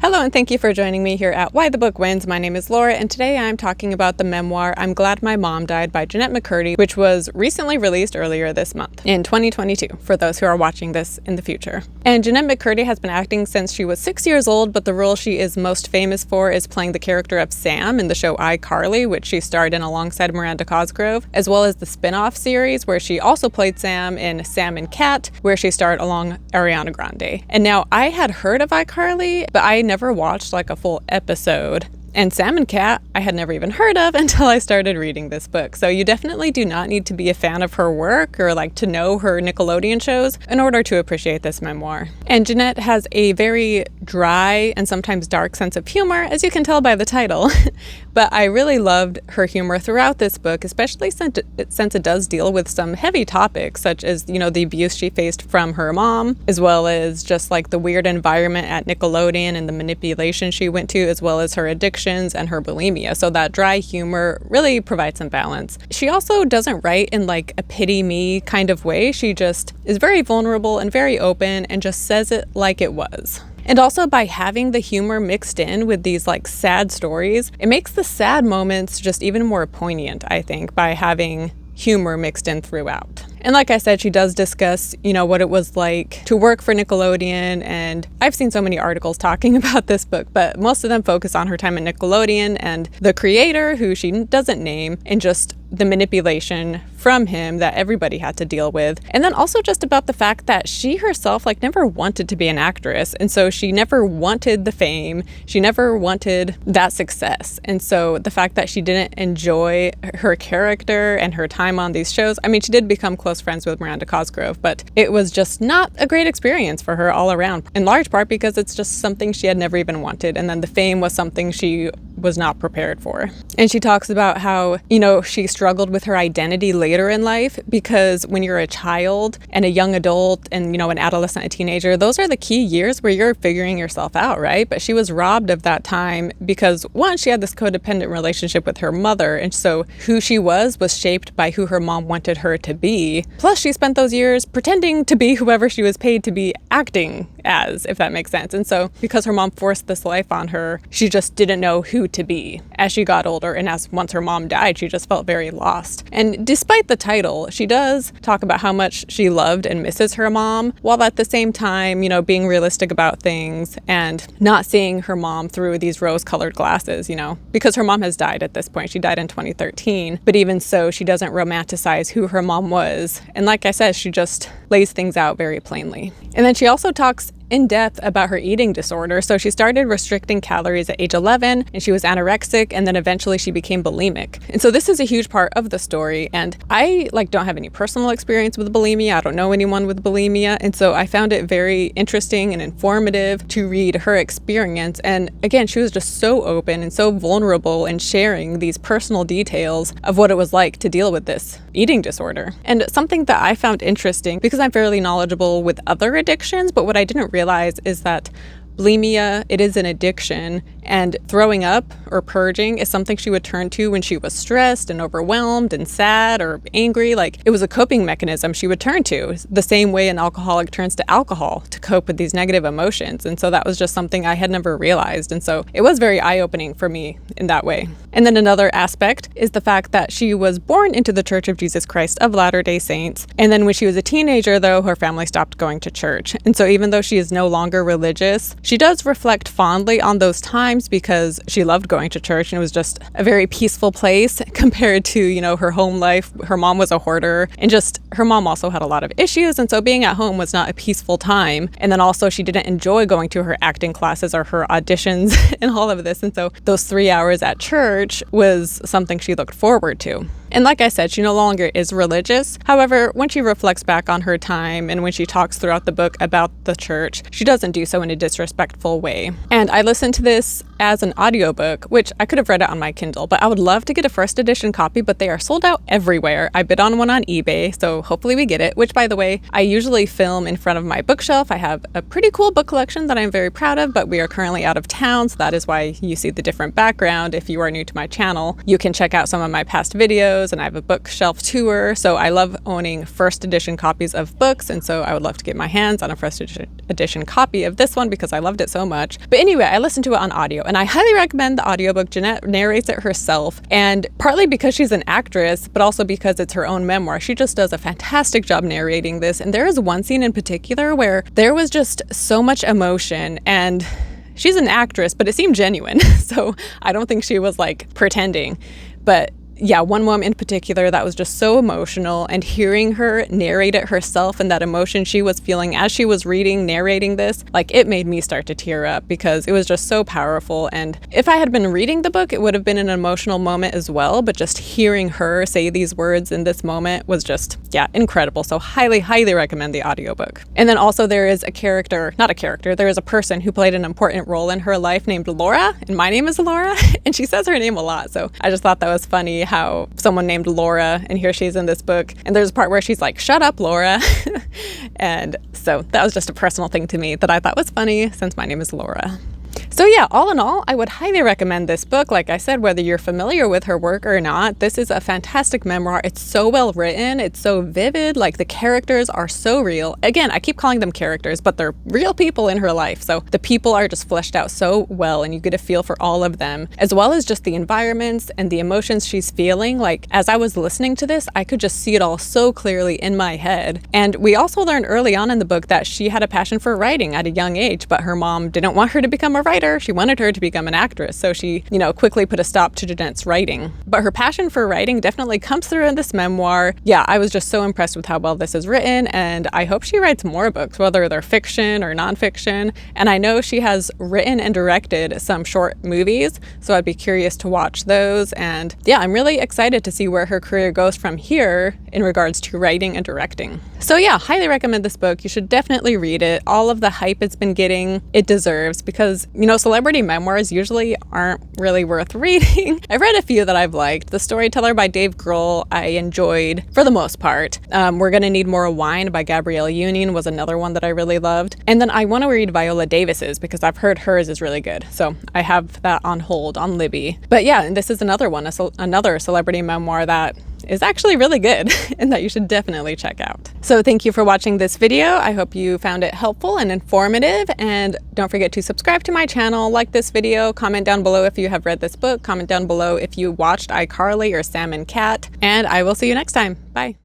Hello and thank you for joining me here at Why the Book Wins. My name is Laura and today I'm talking about the memoir I'm Glad My Mom Died by Jennette McCurdy, which was recently released earlier this month in 2022 for those who are watching this in the future. And Jennette McCurdy has been acting since she was 6 years old, but the role she is most famous for is playing the character of Sam in the show iCarly, which she starred in alongside Miranda Cosgrove, as well as the spin-off series where she also played Sam in Sam and Cat, where she starred along Ariana Grande. And now I had heard of iCarly, but I never watched like a full episode. And Sam and Cat, I had never even heard of until I started reading this book. So you definitely do not need to be a fan of her work or like to know her Nickelodeon shows in order to appreciate this memoir. And Jennette has a very dry and sometimes dark sense of humor, as you can tell by the title. But I really loved her humor throughout this book, especially since it does deal with some heavy topics, such as, the abuse she faced from her mom, as well as just like the weird environment at Nickelodeon and the manipulation she went to, as well as her addiction and her bulimia. So that dry humor really provides some balance. She also doesn't write in like a pity me kind of way. She just is very vulnerable and very open and just says it like it was. And also by having the humor mixed in with these like sad stories, it makes the sad moments just even more poignant, I think, by having humor mixed in throughout. And like I said, she does discuss, what it was like to work for Nickelodeon. And I've seen so many articles talking about this book, but most of them focus on her time at Nickelodeon and the creator, who she doesn't name, and just the manipulation from him that everybody had to deal with. And then also just about the fact that she herself never wanted to be an actress. And so she never wanted the fame. She never wanted that success. And so the fact that she didn't enjoy her character and her time on these shows, she did become close friends with Miranda Cosgrove, but it was just not a great experience for her all around, in large part because it's just something she had never even wanted. And then the fame was something she was not prepared for. And she talks about how, she struggled with her identity later in life, because when you're a child and a young adult and, an adolescent, a teenager, those are the key years where you're figuring yourself out, right? But she was robbed of that time because, one, she had this codependent relationship with her mother. And so who she was shaped by who her mom wanted her to be. Plus, she spent those years pretending to be whoever she was paid to be acting as, if that makes sense. And so because her mom forced this life on her, she just didn't know who to be as she got older. And once her mom died, she just felt very lost. And despite the title, she does talk about how much she loved and misses her mom, while at the same time, being realistic about things and not seeing her mom through these rose-colored glasses, because her mom has died at this point. She died in 2013. But even so, she doesn't romanticize who her mom was. And like I said, she just lays things out very plainly. And then she also talks in depth about her eating disorder. So she started restricting calories at age 11 and she was anorexic, and then eventually she became bulimic. And so this is a huge part of the story. And I don't have any personal experience with bulimia. I don't know anyone with bulimia. And so I found it very interesting and informative to read her experience. And again, she was just so open and so vulnerable in sharing these personal details of what it was like to deal with this eating disorder. And something that I found interesting, because I'm fairly knowledgeable with other addictions, but what I didn't realize is that bulimia, it is an addiction, and throwing up or purging is something she would turn to when she was stressed and overwhelmed and sad or angry. It was a coping mechanism she would turn to, the same way an alcoholic turns to alcohol to cope with these negative emotions. And so that was just something I had never realized. And so it was very eye-opening for me in that way. And then another aspect is the fact that she was born into the Church of Jesus Christ of Latter-day Saints. And then when she was a teenager, though, her family stopped going to church. And so even though she is no longer religious, she does reflect fondly on those times because she loved going to church and it was just a very peaceful place compared to, her home life. Her mom was a hoarder, and just her mom also had a lot of issues. And so being at home was not a peaceful time. And then also she didn't enjoy going to her acting classes or her auditions and all of this. And so those 3 hours at church was something she looked forward to. And like I said, she no longer is religious. However, when she reflects back on her time and when she talks throughout the book about the church, she doesn't do so in a disrespectful way. And I listened to this as an audiobook, which I could have read it on my Kindle, but I would love to get a first edition copy, but they are sold out everywhere. I bid on one on eBay, so hopefully we get it, which, by the way, I usually film in front of my bookshelf. I have a pretty cool book collection that I'm very proud of, but we are currently out of town, so that is why you see the different background. If you are new to my channel, you can check out some of my past videos, and I have a bookshelf tour. So I love owning first edition copies of books, and so I would love to get my hands on a first edition copy of this one because I loved it so much. But anyway, I listened to it on audio, and I highly recommend the audiobook. Jennette narrates it herself, and partly because she's an actress, but also because it's her own memoir, she just does a fantastic job narrating this. And there is one scene in particular where there was just so much emotion, and she's an actress, but it seemed genuine. So I don't think she was like pretending. But yeah, one moment in particular that was just so emotional, and hearing her narrate it herself and that emotion she was feeling as she was narrating this, like, it made me start to tear up because it was just so powerful. And if I had been reading the book, it would have been an emotional moment as well, but just hearing her say these words in this moment was just, yeah, incredible. So highly recommend the audiobook. And then also there is there is a person who played an important role in her life named Laura, and my name is Laura, and she says her name a lot. So I just thought that was funny how someone named Laura, and here she is in this book, and there's a part where she's like, "Shut up, Laura." And so that was just a personal thing to me that I thought was funny since my name is Laura. So yeah, all in all, I would highly recommend this book. Like I said, whether you're familiar with her work or not, this is a fantastic memoir. It's so well written. It's so vivid. Like, the characters are so real. Again, I keep calling them characters, but they're real people in her life. So the people are just fleshed out so well, and you get a feel for all of them, as well as just the environments and the emotions she's feeling. Like, as I was listening to this, I could just see it all so clearly in my head. And we also learned early on in the book that she had a passion for writing at a young age, but her mom didn't want her to become a writer. She wanted her to become an actress, so she, quickly put a stop to Jennette's writing. But her passion for writing definitely comes through in this memoir. Yeah, I was just so impressed with how well this is written, and I hope she writes more books, whether they're fiction or nonfiction. And I know she has written and directed some short movies, so I'd be curious to watch those. And yeah, I'm really excited to see where her career goes from here in regards to writing and directing. So yeah, highly recommend this book. You should definitely read it. All of the hype it's been getting, it deserves, because, celebrity memoirs usually aren't really worth reading. I've read a few that I've liked. The Storyteller by Dave Grohl, I enjoyed for the most part. We're Gonna Need More Wine by Gabrielle Union was another one that I really loved. And then I want to read Viola Davis's because I've heard hers is really good. So I have that on hold on Libby. But yeah, and this is another one, another celebrity memoir that is actually really good and that you should definitely check out. So thank you for watching this video. I hope you found it helpful and informative, and don't forget to subscribe to my channel, like this video, comment down below if you have read this book, comment down below if you watched iCarly or Sam and Cat, and I will see you next time. Bye.